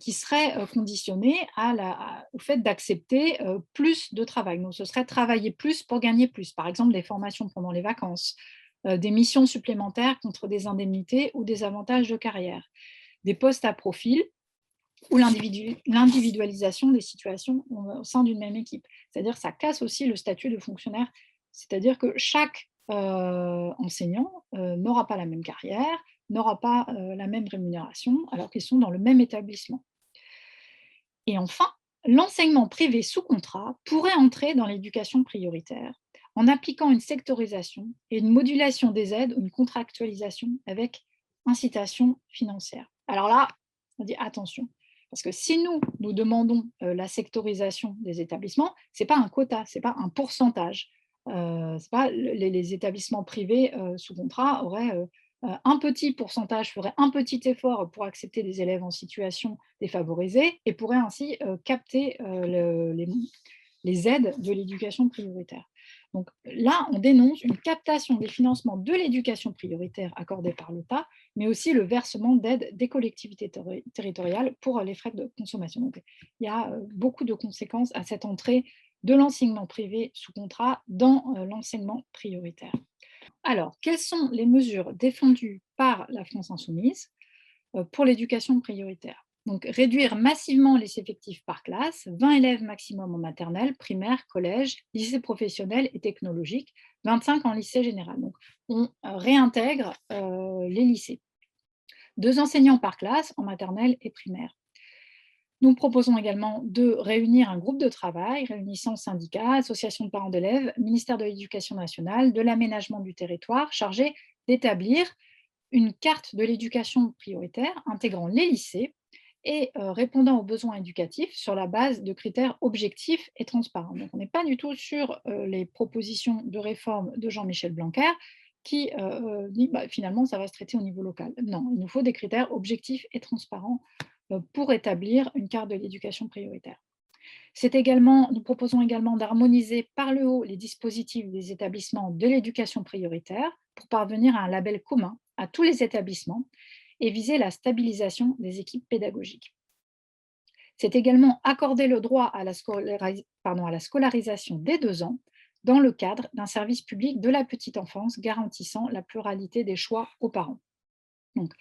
qui seraient conditionnées au fait d'accepter plus de travail. Donc, ce serait travailler plus pour gagner plus. Par exemple, des formations pendant les vacances, des missions supplémentaires contre des indemnités ou des avantages de carrière, des postes à profil ou l'individualisation des situations au sein d'une même équipe. C'est-à-dire que ça casse aussi le statut de fonctionnaire. C'est-à-dire que chaque enseignant n'aura pas la même carrière, n'aura pas la même rémunération, alors qu'ils sont dans le même établissement. Et enfin, l'enseignement privé sous contrat pourrait entrer dans l'éducation prioritaire en appliquant une sectorisation et une modulation des aides ou une contractualisation avec incitation financière. Alors là, on dit attention, parce que si nous demandons la sectorisation des établissements, ce n'est pas un quota, ce n'est pas un pourcentage. Les établissements privés sous contrat auraient un petit pourcentage, ferait un petit effort pour accepter des élèves en situation défavorisée et pourrait ainsi capter les aides de l'éducation prioritaire. Donc là, on dénonce une captation des financements de l'éducation prioritaire accordés par l'État, mais aussi le versement d'aides des collectivités territoriales pour les frais de consommation. Donc, il y a beaucoup de conséquences à cette entrée de l'enseignement privé sous contrat dans l'enseignement prioritaire. Alors, quelles sont les mesures défendues par la France insoumise pour l'éducation prioritaire? Donc, réduire massivement les effectifs par classe, 20 élèves maximum en maternelle, primaire, collège, lycée professionnel et technologique, 25 en lycée général. Donc, on réintègre les lycées. 2 enseignants par classe en maternelle et primaire. Nous proposons également de réunir un groupe de travail réunissant syndicats, associations de parents d'élèves, ministère de l'Éducation nationale, de l'aménagement du territoire, chargé d'établir une carte de l'éducation prioritaire intégrant les lycées et répondant aux besoins éducatifs sur la base de critères objectifs et transparents. Donc, on n'est pas du tout sur les propositions de réforme de Jean-Michel Blanquer qui dit bah, finalement ça va se traiter au niveau local. Non, il nous faut des critères objectifs et transparents pour établir une carte de l'éducation prioritaire. Nous proposons également d'harmoniser par le haut les dispositifs des établissements de l'éducation prioritaire pour parvenir à un label commun à tous les établissements et viser la stabilisation des équipes pédagogiques. C'est également accorder le droit à la scolarisation dès 2 ans dans le cadre d'un service public de la petite enfance garantissant la pluralité des choix aux parents. Donc,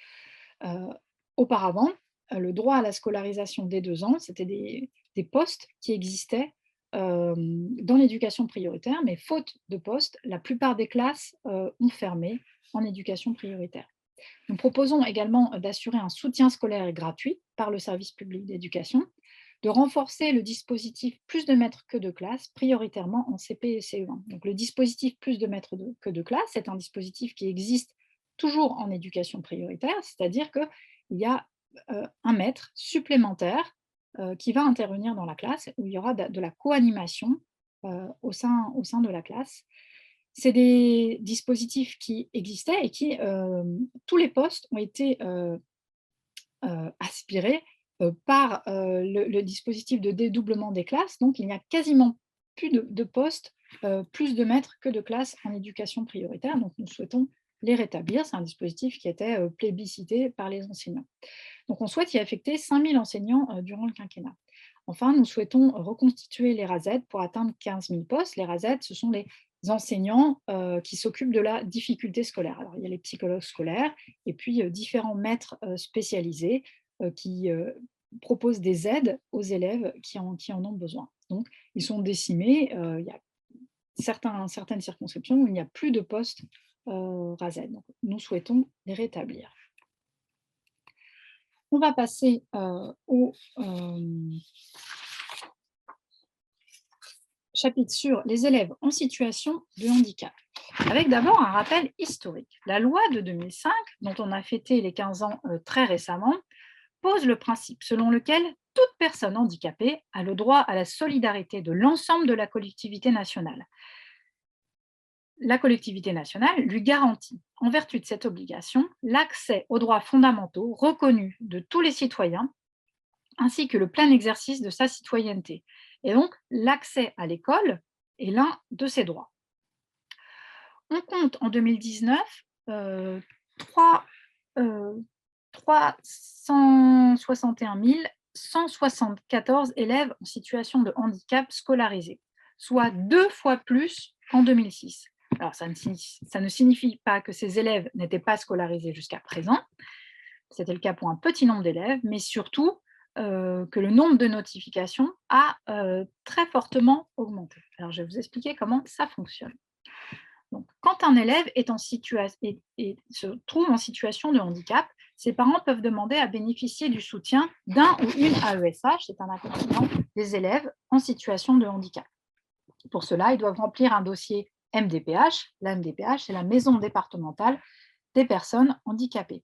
euh, auparavant, le droit à la scolarisation dès 2 ans, c'était des postes qui existaient dans l'éducation prioritaire, mais faute de postes, la plupart des classes ont fermé en éducation prioritaire. Nous proposons également d'assurer un soutien scolaire gratuit par le service public d'éducation, de renforcer le dispositif plus de maîtres que de classes, prioritairement en CP et CE1. Donc, le dispositif plus de maîtres que de classes, c'est un dispositif qui existe toujours en éducation prioritaire, c'est-à-dire qu'il y a un maître supplémentaire qui va intervenir dans la classe, où il y aura de la co-animation au sein de la classe. C'est des dispositifs qui existaient et qui, tous les postes ont été aspirés par le dispositif de dédoublement des classes. Donc, il n'y a quasiment plus de postes, plus de maîtres que de classes en éducation prioritaire. Donc, nous souhaitons les rétablir. C'est un dispositif qui était plébiscité par les enseignants. Donc, on souhaite y affecter 5000 enseignants durant le quinquennat. Enfin, nous souhaitons reconstituer les RASED pour atteindre 15 000 postes. Les RASED, ce sont les enseignants qui s'occupent de la difficulté scolaire. Alors, il y a les psychologues scolaires et puis différents maîtres spécialisés qui proposent des aides aux élèves qui en ont besoin. Donc, ils sont décimés. Il y a certaines circonscriptions où il n'y a plus de postes RASED. Donc, nous souhaitons les rétablir. On va passer au chapitre sur les élèves en situation de handicap, avec d'abord un rappel historique. La loi de 2005, dont on a fêté les 15 ans très récemment, pose le principe selon lequel toute personne handicapée a le droit à la solidarité de l'ensemble de la collectivité nationale. La collectivité nationale lui garantit, en vertu de cette obligation, l'accès aux droits fondamentaux reconnus de tous les citoyens, ainsi que le plein exercice de sa citoyenneté. Et donc, l'accès à l'école est l'un de ces droits. On compte en 2019 361 174 élèves en situation de handicap scolarisés, soit 2 fois plus qu'en 2006. Alors, ça ne signifie pas que ces élèves n'étaient pas scolarisés jusqu'à présent. C'était le cas pour un petit nombre d'élèves, mais surtout que le nombre de notifications a très fortement augmenté. Alors, je vais vous expliquer comment ça fonctionne. Donc, quand un élève se trouve en situation de handicap, ses parents peuvent demander à bénéficier du soutien d'un ou une AESH, c'est un accompagnement des élèves en situation de handicap. Pour cela, ils doivent remplir un dossier MDPH. La MDPH, c'est la Maison départementale des personnes handicapées.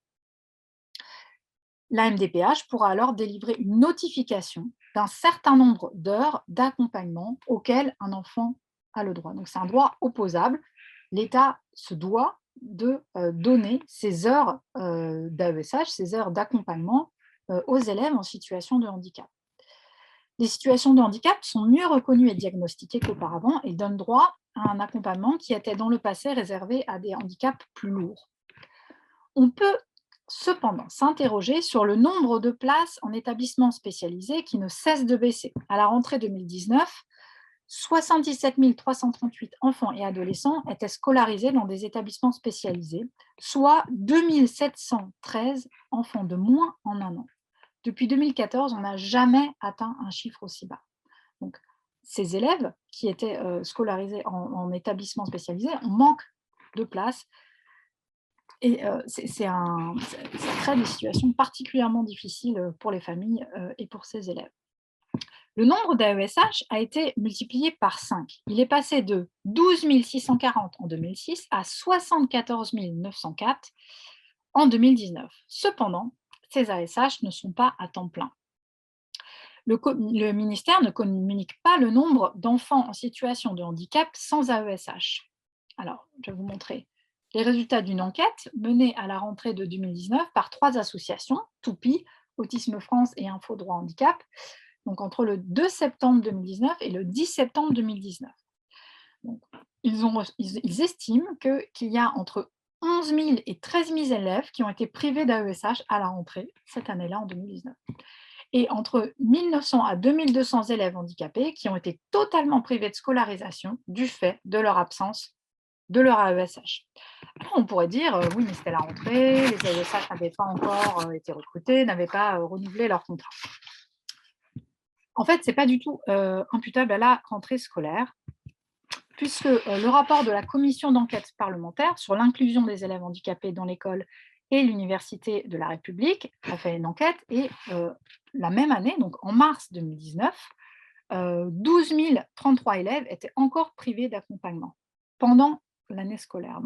La MDPH pourra alors délivrer une notification d'un certain nombre d'heures d'accompagnement auxquelles un enfant a le droit. Donc, c'est un droit opposable. L'État se doit de donner ces heures d'AESH, ces heures d'accompagnement aux élèves en situation de handicap. Les situations de handicap sont mieux reconnues et diagnostiquées qu'auparavant et donnent droit à un accompagnement qui était dans le passé réservé à des handicaps plus lourds. On peut cependant s'interroger sur le nombre de places en établissements spécialisés qui ne cesse de baisser. À la rentrée 2019, 77 338 enfants et adolescents étaient scolarisés dans des établissements spécialisés, soit 2 713 enfants de moins en un an. Depuis 2014, on n'a jamais atteint un chiffre aussi bas. Donc, ces élèves qui étaient scolarisés en établissements spécialisés, on manque de places. Et ça crée des situations particulièrement difficiles pour les familles et pour ces élèves. Le nombre d'AESH a été multiplié par 5. Il est passé de 12 640 en 2006 à 74 904 en 2019. Cependant, ces AESH ne sont pas à temps plein. Le ministère ne communique pas le nombre d'enfants en situation de handicap sans AESH. Alors, je vais vous montrer les résultats d'une enquête menée à la rentrée de 2019 par 3 associations, Toupi, Autisme France et Info Droit Handicap, donc entre le 2 septembre 2019 et le 10 septembre 2019. Donc, ils estiment qu'il y a entre 11 000 et 13 000 élèves qui ont été privés d'AESH à la rentrée cette année-là en 2019. Et entre 1 900 à 2 200 élèves handicapés qui ont été totalement privés de scolarisation du fait de leur absence de leur AESH. Alors, on pourrait dire, oui, mais c'était la rentrée, les AESH n'avaient pas encore été recrutés, n'avaient pas renouvelé leur contrat. En fait, ce n'est pas du tout imputable à la rentrée scolaire, puisque le rapport de la commission d'enquête parlementaire sur l'inclusion des élèves handicapés dans l'école et l'Université de la République a fait une enquête et la même année, donc en mars 2019, 12 033 élèves étaient encore privés d'accompagnement pendant l'année scolaire.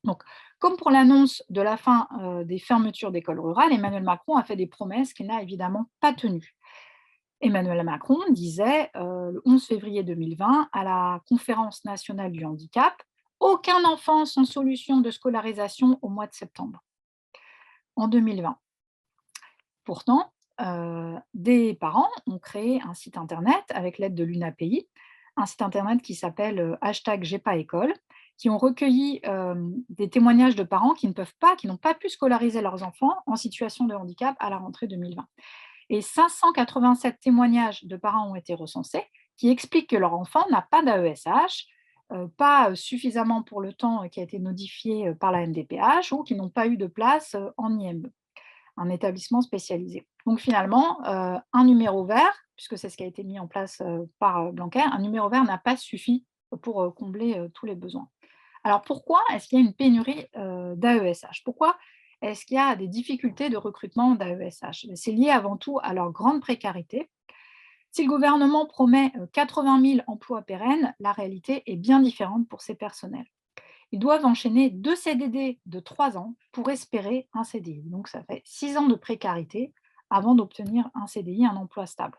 Donc, comme pour l'annonce de la fin des fermetures d'écoles rurales, Emmanuel Macron a fait des promesses qu'il n'a évidemment pas tenues. Emmanuel Macron disait le 11 février 2020 à la Conférence nationale du handicap: aucun enfant sans solution de scolarisation au mois de septembre, en 2020. Pourtant, des parents ont créé un site internet avec l'aide de l'UNAPI, un site internet qui s'appelle #GetPasEcole, qui ont recueilli des témoignages de parents qui n'ont pas pu scolariser leurs enfants en situation de handicap à la rentrée 2020. Et 587 témoignages de parents ont été recensés qui expliquent que leur enfant n'a pas d'AESH, pas suffisamment pour le temps qui a été notifié par la MDPH, ou qui n'ont pas eu de place en IME, un établissement spécialisé. Donc finalement, un numéro vert, puisque c'est ce qui a été mis en place par Blanquer, un numéro vert n'a pas suffi pour combler tous les besoins. Alors pourquoi est-ce qu'il y a une pénurie d'AESH? Pourquoi est-ce qu'il y a des difficultés de recrutement d'AESH? C'est lié avant tout à leur grande précarité. Si le gouvernement promet 80 000 emplois pérennes, la réalité est bien différente pour ces personnels. Ils doivent enchaîner 2 CDD de 3 ans pour espérer un CDI. Donc ça fait 6 ans de précarité avant d'obtenir un CDI, un emploi stable.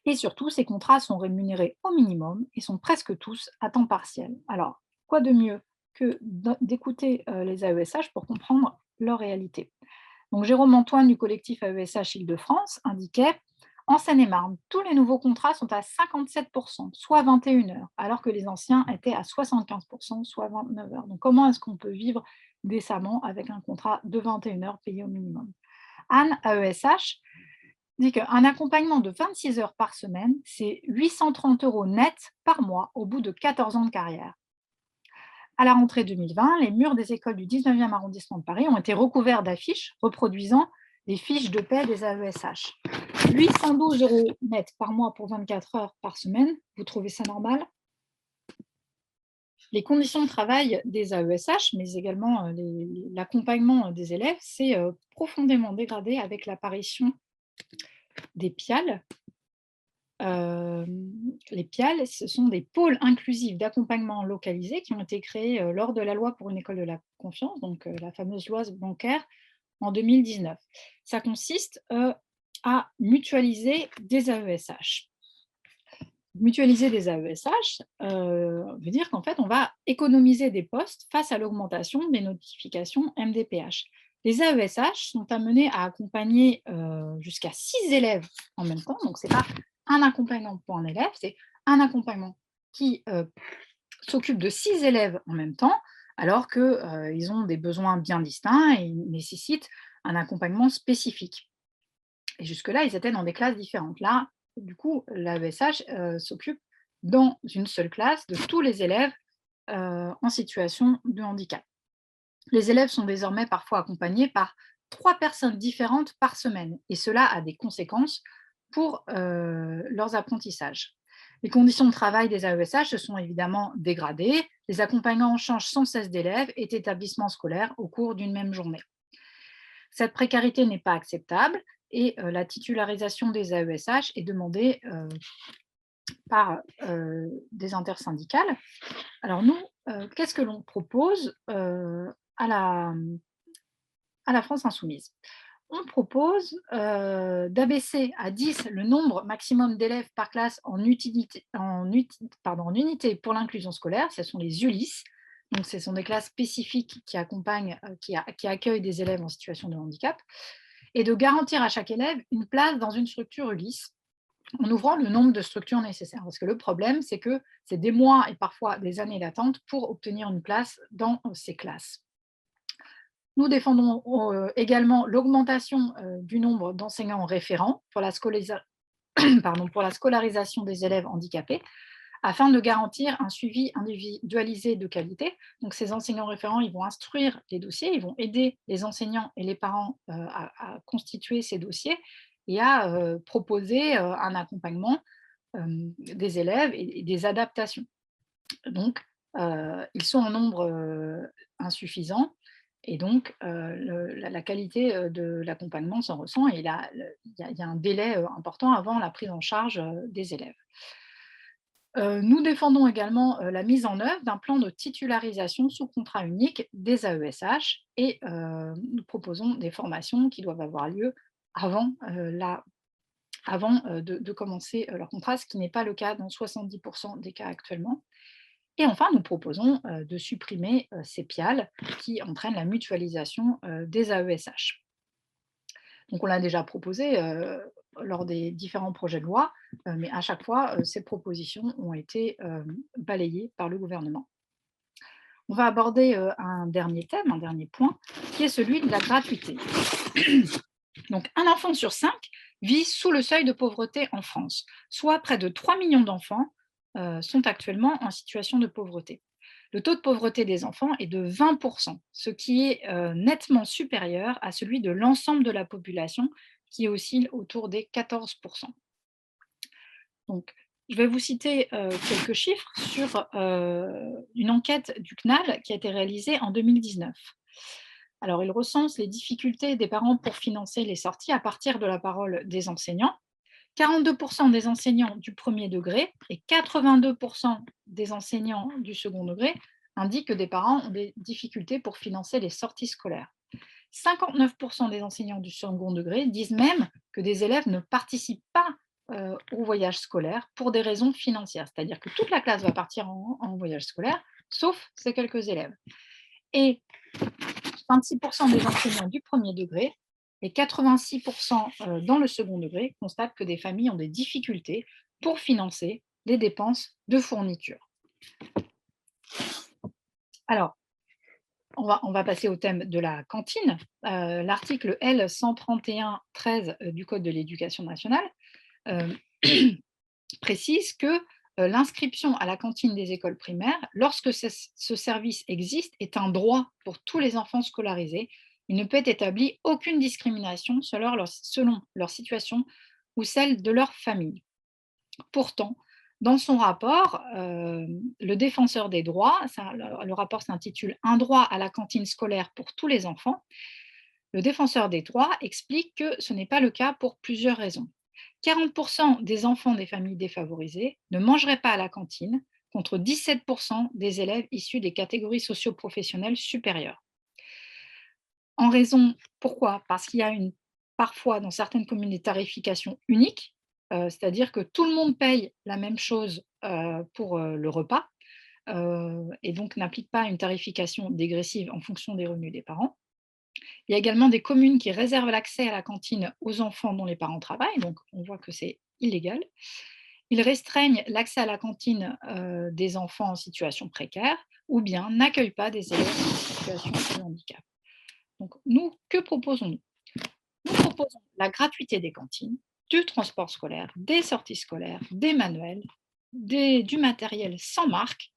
Et surtout, ces contrats sont rémunérés au minimum et sont presque tous à temps partiel. Alors, quoi de mieux que d'écouter les AESH pour comprendre leur réalité? Donc, Jérôme Antoine du collectif AESH Île-de-France indiquait: en Seine-et-Marne, tous les nouveaux contrats sont à 57%, soit 21 heures, alors que les anciens étaient à 75%, soit 29 heures. Donc, comment est-ce qu'on peut vivre décemment avec un contrat de 21 heures payé au minimum? Anne, AESH, dit qu'un accompagnement de 26 heures par semaine, c'est 830 € net par mois au bout de 14 ans de carrière. À la rentrée 2020, les murs des écoles du 19e arrondissement de Paris ont été recouverts d'affiches reproduisant les fiches de paie des AESH. 812 € net par mois pour 24 heures par semaine, vous trouvez ça normal? Les conditions de travail des AESH, mais également l'accompagnement des élèves, s'est profondément dégradé avec l'apparition des PIAL. Les PIAL, ce sont des pôles inclusifs d'accompagnement localisé qui ont été créés lors de la loi pour une école de la confiance, donc la fameuse loi Blanquer, en 2019. Ça consiste à mutualiser des AESH. Mutualiser des AESH veut dire qu'en fait, on va économiser des postes face à l'augmentation des notifications MDPH. Les AESH sont amenés à accompagner jusqu'à 6 élèves en même temps, donc ce n'est pas un accompagnant pour un élève, c'est un accompagnement qui s'occupe de 6 élèves en même temps, alors qu'ils ont des besoins bien distincts et ils nécessitent un accompagnement spécifique. Et jusque-là, ils étaient dans des classes différentes. Là, du coup, l'AESH s'occupe dans une seule classe de tous les élèves en situation de handicap. Les élèves sont désormais parfois accompagnés par 3 personnes différentes par semaine, et cela a des conséquences pour leurs apprentissages. Les conditions de travail des AESH se sont évidemment dégradées. Les accompagnants changent sans cesse d'élèves et d'établissements scolaires au cours d'une même journée. Cette précarité n'est pas acceptable et la titularisation des AESH est demandée par des intersyndicales. Alors nous, qu'est-ce que l'on propose à à la France insoumise. On propose d'abaisser à 10 le nombre maximum d'élèves par classe en unité pour l'inclusion scolaire, ce sont les ULIS. Donc, ce sont des classes spécifiques qui accompagnent, qui accueillent des élèves en situation de handicap, et de garantir à chaque élève une place dans une structure ULIS en ouvrant le nombre de structures nécessaires. Parce que le problème, c'est que c'est des mois et parfois des années d'attente pour obtenir une place dans ces classes. Nous défendons également l'augmentation du nombre d'enseignants référents pour la, pour la scolarisation des élèves handicapés, afin de garantir un suivi individualisé de qualité. Donc, ces enseignants référents, ils vont instruire les dossiers, ils vont aider les enseignants et les parents à constituer ces dossiers et à proposer un accompagnement des élèves et des adaptations. Donc, ils sont en nombre insuffisant, et donc la qualité de l'accompagnement s'en ressent, et il y a un délai important avant la prise en charge des élèves. Nous défendons également la mise en œuvre d'un plan de titularisation sous contrat unique des AESH, et nous proposons des formations qui doivent avoir lieu avant, de commencer leur contrat, ce qui n'est pas le cas dans 70% des cas actuellement. Et enfin, nous proposons de supprimer ces PIAL qui entraînent la mutualisation des AESH. Donc, on l'a déjà proposé lors des différents projets de loi, mais à chaque fois, ces propositions ont été balayées par le gouvernement. On va aborder un dernier thème, un dernier point, qui est celui de la gratuité. Donc, un enfant sur 5 vit sous le seuil de pauvreté en France, soit près de 3 millions d'enfants sont actuellement en situation de pauvreté. Le taux de pauvreté des enfants est de 20%, ce qui est nettement supérieur à celui de l'ensemble de la population, qui oscille autour des 14%. Donc, je vais vous citer quelques chiffres sur une enquête du CNAL qui a été réalisée en 2019. Alors, il recense les difficultés des parents pour financer les sorties à partir de la parole des enseignants. 42% des enseignants du premier degré et 82% des enseignants du second degré indiquent que des parents ont des difficultés pour financer les sorties scolaires. 59% des enseignants du second degré disent même que des élèves ne participent pas au voyage scolaire pour des raisons financières, c'est-à-dire que toute la classe va partir en voyage scolaire, sauf ces quelques élèves. Et 26% des enseignants du premier degré et 86% dans le second degré constatent que des familles ont des difficultés pour financer les dépenses de fourniture. Alors, on va passer au thème de la cantine. L'article L 131-13 du Code de l'éducation nationale précise que l'inscription à la cantine des écoles primaires, lorsque ce service existe, est un droit pour tous les enfants scolarisés. Il ne peut être établi aucune discrimination selon leur situation ou celle de leur famille. Pourtant, dans son rapport, le défenseur des droits, le rapport s'intitule « Un droit à la cantine scolaire pour tous les enfants », le défenseur des droits explique que ce n'est pas le cas pour plusieurs raisons. 40% des enfants des familles défavorisées ne mangeraient pas à la cantine, contre 17% des élèves issus des catégories socio-professionnelles supérieures. Pourquoi ? Parce qu'il y a parfois dans certaines communes des tarifications uniques, c'est-à-dire que tout le monde paye la même chose pour le repas, et donc n'applique pas une tarification dégressive en fonction des revenus des parents. Il y a également des communes qui réservent l'accès à la cantine aux enfants dont les parents travaillent, donc on voit que c'est illégal. Ils restreignent l'accès à la cantine des enfants en situation précaire, ou bien n'accueillent pas des élèves en situation de handicap. Donc nous, que proposons-nous ? Nous proposons la gratuité des cantines, du transport scolaire, des sorties scolaires, des manuels, du matériel sans marque,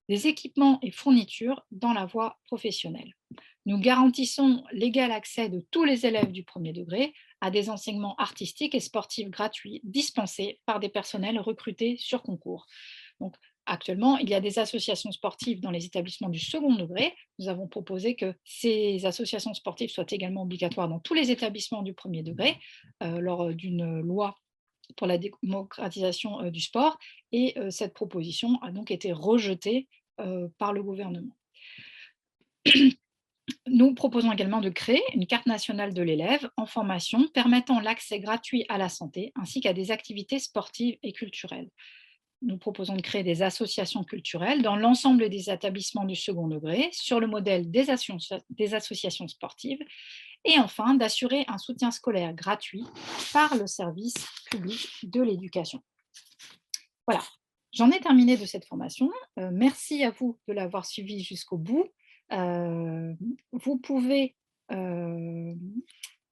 des équipements et fournitures dans la voie professionnelle. Nous garantissons l'égal accès de tous les élèves du premier degré à des enseignements artistiques et sportifs gratuits dispensés par des personnels recrutés sur concours. Donc, actuellement, il y a des associations sportives dans les établissements du second degré. Nous avons proposé que ces associations sportives soient également obligatoires dans tous les établissements du premier degré lors d'une loi pour la démocratisation du sport, et cette proposition a donc été rejetée par le gouvernement. Nous proposons également de créer une carte nationale de l'élève en formation permettant l'accès gratuit à la santé ainsi qu'à des activités sportives et culturelles. Nous proposons de créer des associations culturelles dans l'ensemble des établissements du second degré sur le modèle des associations sportives et enfin d'assurer un soutien scolaire gratuit par le service public de l'éducation. Voilà, j'en ai terminé de cette formation. Merci à vous de l'avoir suivie jusqu'au bout. Vous pouvez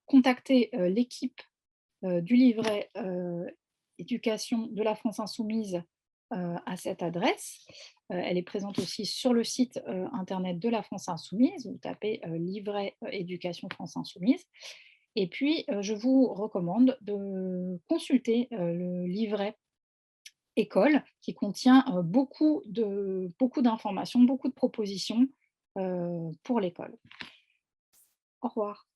contacter l'équipe du livret éducation de la France insoumise à cette adresse. Elle est présente aussi sur le site internet de la France insoumise. Vous tapez livret éducation France insoumise. Et puis, je vous recommande de consulter le livret école qui contient beaucoup d'informations, beaucoup de propositions pour l'école. Au revoir.